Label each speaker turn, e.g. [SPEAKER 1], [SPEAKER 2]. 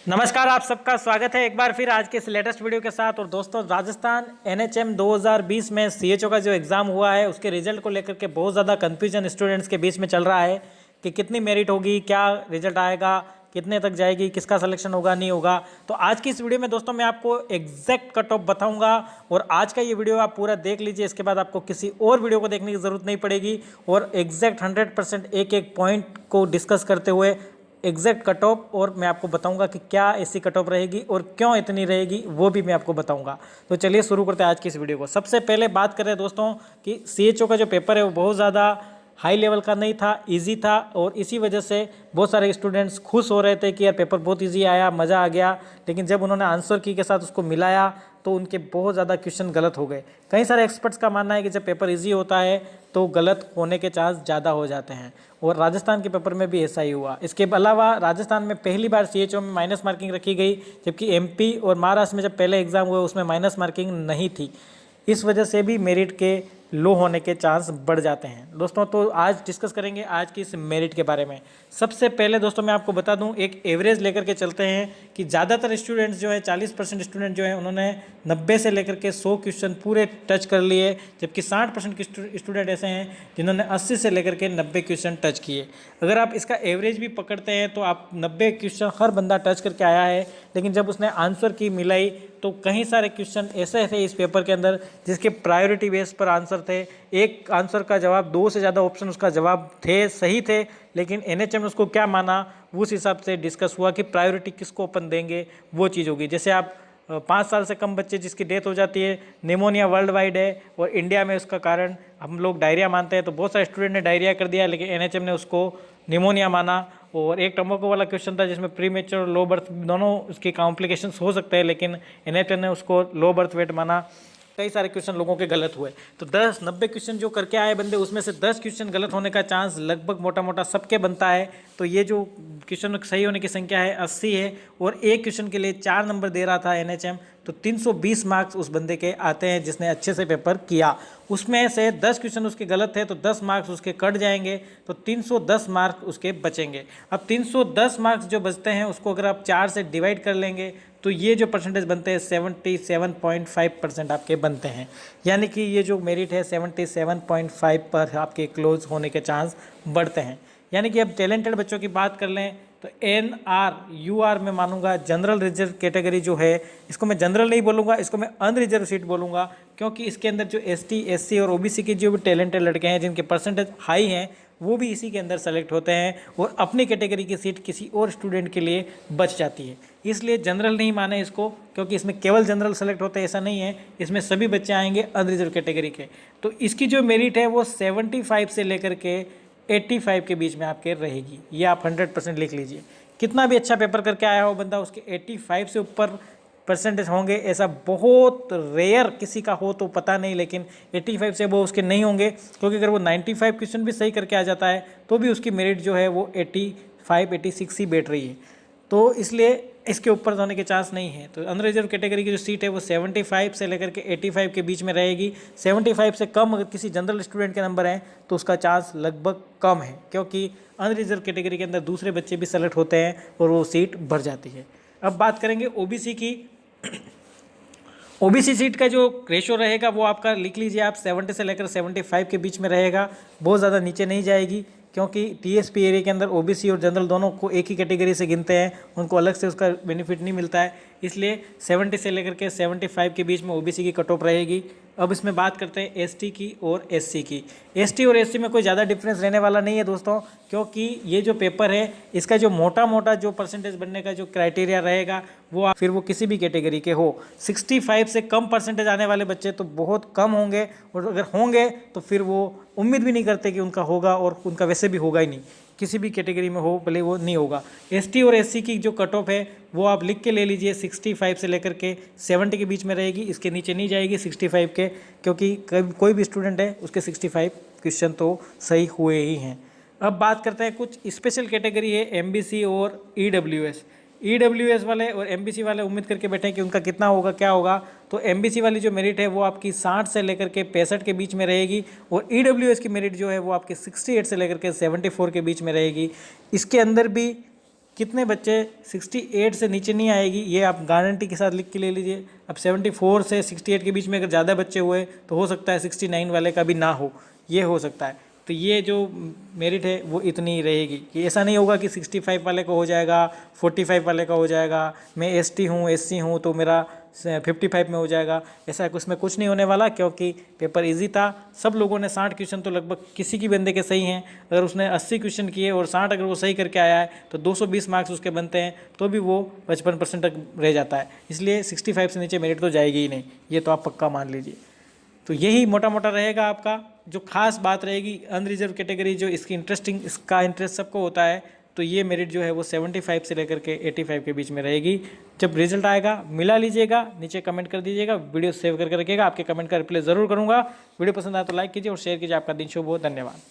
[SPEAKER 1] नमस्कार, आप सबका स्वागत है एक बार फिर आज के इस लेटेस्ट वीडियो के साथ। और दोस्तों, राजस्थान एनएचएम 2020 में सीएचओ का जो एग्ज़ाम हुआ है उसके रिजल्ट को लेकर के बहुत ज़्यादा कन्फ्यूजन स्टूडेंट्स के बीच में चल रहा है कि कितनी मेरिट होगी, क्या रिजल्ट आएगा, कितने तक जाएगी, किसका सिलेक्शन होगा नहीं होगा। तो आज की इस वीडियो में दोस्तों मैं आपको एग्जैक्ट कट ऑफ बताऊंगा और आज का ये वीडियो आप पूरा देख लीजिए। इसके बाद आपको किसी और वीडियो को देखने की ज़रूरत नहीं पड़ेगी और एग्जैक्ट 100% एक एक पॉइंट को डिस्कस करते हुए एग्जैक्ट कट ऑफ, और मैं आपको बताऊंगा कि क्या ऐसी कट ऑफ रहेगी और क्यों इतनी रहेगी वो भी मैं आपको बताऊंगा। तो चलिए शुरू करते हैं आज की इस वीडियो को। सबसे पहले बात करें दोस्तों कि सीएचओ का जो पेपर है वो बहुत ज़्यादा हाई लेवल का नहीं था, इजी था, और इसी वजह से बहुत सारे स्टूडेंट्स खुश हो रहे थे कि यार पेपर बहुत इजी आया, मज़ा आ गया। लेकिन जब उन्होंने आंसर की के साथ उसको मिलाया तो उनके बहुत ज़्यादा क्वेश्चन गलत हो गए। कई सारे एक्सपर्ट्स का मानना है कि जब पेपर इजी होता है तो गलत होने के चांस ज़्यादा हो जाते हैं, और राजस्थान के पेपर में भी ऐसा ही हुआ। इसके अलावा राजस्थान में पहली बार सीएचओ में माइनस मार्किंग रखी गई, जबकि एमपी और महाराष्ट्र में जब पहले एग्ज़ाम हुए उसमें माइनस मार्किंग नहीं थी। इस वजह से भी मेरिट के लो होने के चांस बढ़ जाते हैं दोस्तों। तो आज डिस्कस करेंगे आज की इस मेरिट के बारे में। सबसे पहले दोस्तों मैं आपको बता दूं, एक एवरेज लेकर के चलते हैं कि ज़्यादातर स्टूडेंट्स जो है 40% स्टूडेंट जो है उन्होंने 90 से लेकर के 100 क्वेश्चन पूरे टच कर लिए, जबकि 60% स्टूडेंट ऐसे हैं जिन्होंने 80 से लेकर के 90 क्वेश्चन टच किए। अगर आप इसका एवरेज भी पकड़ते हैं तो आप 90 क्वेश्चन हर बंदा टच करके आया है, लेकिन जब उसने आंसर की मिलाई तो कई सारे क्वेश्चन ऐसे थे इस पेपर के अंदर जिसके प्रायोरिटी बेस पर आंसर थे। एक आंसर का जवाब, 2 से ज़्यादा ऑप्शन उसका जवाब थे, सही थे, लेकिन एनएचएम ने उसको क्या माना उस हिसाब से डिस्कस हुआ कि प्रायोरिटी किसको अपन देंगे, वो चीज़ होगी। जैसे आप 5 साल से कम बच्चे जिसकी डेथ हो जाती है, निमोनिया वर्ल्ड वाइड है और इंडिया में उसका कारण हम लोग डायरिया मानते हैं, तो बहुत सारे स्टूडेंट ने डायरिया कर दिया, लेकिन एनएचएम ने उसको निमोनिया माना। और एक टम्बाकू वाला क्वेश्चन था जिसमें प्री मेच्योर लो बर्थ दोनों उसकी कॉम्प्लिकेशंस हो सकते हैं, लेकिन एनएचएम ने उसको लो बर्थ वेट माना। कई सारे क्वेश्चन लोगों के गलत हुए। तो 10-90 क्वेश्चन जो करके आए बंदे, उसमें से 10 क्वेश्चन गलत होने का चांस लगभग मोटा मोटा सबके बनता है। तो ये जो क्वेश्चन सही होने की संख्या है 80 है, और एक क्वेश्चन के लिए 4 नंबर दे रहा था एनएचएम, तो 320 मार्क्स उस बंदे के आते हैं जिसने अच्छे से पेपर किया। उसमें से 10 क्वेश्चन उसके गलत थे तो 10 मार्क्स उसके कट जाएंगे, तो 310 मार्क्स उसके बचेंगे। अब 310 मार्क्स जो बचते हैं उसको अगर आप 4 से डिवाइड कर लेंगे तो ये जो परसेंटेज बनते हैं 77.5% आपके बनते हैं। यानी कि ये जो मेरिट है 77.5 पर आपके क्लोज होने के चांस बढ़ते हैं। यानी कि अब टैलेंटेड बच्चों की बात कर लें तो NR/UR में मानूंगा जनरल रिजर्व कैटेगरी जो है, इसको मैं जनरल नहीं बोलूँगा, इसको मैं अनरिजर्व सीट बोलूँगा, क्योंकि इसके अंदर जो ST SC और OBC के जो भी टैलेंटेड लड़के हैं जिनके परसेंटेज हाई हैं वो भी इसी के अंदर सेलेक्ट होते हैं, और अपनी कैटेगरी की सीट किसी और स्टूडेंट के लिए बच जाती है। इसलिए जनरल नहीं माने इसको, क्योंकि इसमें केवल जनरल सेलेक्ट होते हैं ऐसा नहीं है, इसमें सभी बच्चे आएंगे अनरिजर्व कैटेगरी के। तो इसकी जो मेरिट है वो 75 से लेकर के 85 के बीच में आपके रहेगी। ये आप 100% लिख लीजिए। कितना भी अच्छा पेपर करके आया हो बंदा, उसके 85 से ऊपर परसेंटेज होंगे ऐसा बहुत रेयर किसी का हो तो पता नहीं, लेकिन 85 से वो उसके नहीं होंगे, क्योंकि अगर वो 95 क्वेश्चन भी सही करके आ जाता है तो भी उसकी मेरिट जो है वो 85-86 ही बैठ रही है। तो इसलिए इसके ऊपर होने के चांस नहीं है। तो अनरिजर्व कैटेगरी की जो सीट है वो 75 से लेकर के 85 के बीच में रहेगी। 75 से कम अगर किसी जनरल स्टूडेंट के नंबर हैं तो उसका चांस लगभग कम है, क्योंकि अनरिजर्व कैटेगरी के अंदर दूसरे बच्चे भी सेलेक्ट होते हैं और वो सीट भर जाती है। अब बात करेंगे ओबीसी की। ओबीसी सीट का जो रेशो रहेगा वो आपका लिख लीजिए आप, 70 से लेकर 75 के बीच में रहेगा, बहुत ज़्यादा नीचे नहीं जाएगी, क्योंकि टीएसपी एरिया के अंदर ओबीसी और जनरल दोनों को एक ही कैटेगरी से गिनते हैं, उनको अलग से उसका बेनिफिट नहीं मिलता है। इसलिए 70 से लेकर के 75 के बीच में ओबीसी की कट ऑफ रहेगी। अब इसमें बात करते हैं एसटी की और एससी की। एसटी और एससी में कोई ज़्यादा डिफरेंस रहने वाला नहीं है दोस्तों, क्योंकि ये जो पेपर है इसका जो मोटा मोटा जो परसेंटेज बनने का जो क्राइटेरिया रहेगा वो फिर वो किसी भी कैटेगरी के हो, 65 से कम परसेंटेज आने वाले बच्चे तो बहुत कम होंगे, और अगर होंगे तो फिर वो उम्मीद भी नहीं करते कि उनका होगा, और उनका वैसे भी होगा ही नहीं, किसी भी कैटेगरी में हो भले वो नहीं होगा। एसटी और एससी की जो कट ऑफ है वो आप लिख के ले लीजिए, 65 से लेकर के 70 के बीच में रहेगी, इसके नीचे नहीं जाएगी 65 के, क्योंकि कोई भी स्टूडेंट है उसके 65 क्वेश्चन तो सही हुए ही हैं। अब बात करते हैं कुछ स्पेशल कैटेगरी है एमबीसी और ईडब्ल्यूएस वाले और एमबीसी वाले उम्मीद करके बैठे हैं कि उनका कितना होगा क्या होगा। तो एमबीसी वाली जो मेरिट है वो आपकी 60 से लेकर के 65 के बीच में रहेगी, और ईडब्ल्यूएस की मेरिट जो है वो आपकी 68 से लेकर के 74 के बीच में रहेगी। इसके अंदर भी कितने बच्चे 68 से नीचे नहीं आएगी, ये आप गारंटी के साथ लिख के ले लीजिए। अब 74 से 68 के बीच में अगर ज़्यादा बच्चे हुए तो हो सकता है 69 वाले का भी ना हो, ये हो सकता है। तो ये जो मेरिट है वो इतनी ही रहेगी कि ऐसा नहीं होगा कि 65 वाले को हो जाएगा, 45 वाले का हो जाएगा, मैं ST हूँ SC हूँ तो मेरा 55 में हो जाएगा। ऐसा उसमें कुछ नहीं होने वाला, क्योंकि पेपर इजी था। सब लोगों ने 60 क्वेश्चन तो लगभग किसी की बंदे के सही हैं। अगर उसने 80 क्वेश्चन किए और 60 अगर वो सही करके आया है तो 220 मार्क्स उसके बनते हैं, तो भी वो 55% तक रह जाता है। इसलिए 65 से नीचे मेरिट तो जाएगी ही नहीं, ये तो आप पक्का मान लीजिए। तो यही मोटा मोटा रहेगा आपका। जो खास बात रहेगी अनरिजर्व कैटेगरी, जो इसकी इसका इंटरेस्ट सबको होता है, तो ये मेरिट जो है वो 75 से लेकर के 85 के बीच में रहेगी। जब रिजल्ट आएगा मिला लीजिएगा, नीचे कमेंट कर दीजिएगा, वीडियो सेव करके रखिएगा, आपके कमेंट का रिप्लाई ज़रूर करूँगा। वीडियो पसंद आए तो लाइक कीजिए और शेयर कीजिए। आपका दिन शुभ हो, धन्यवाद।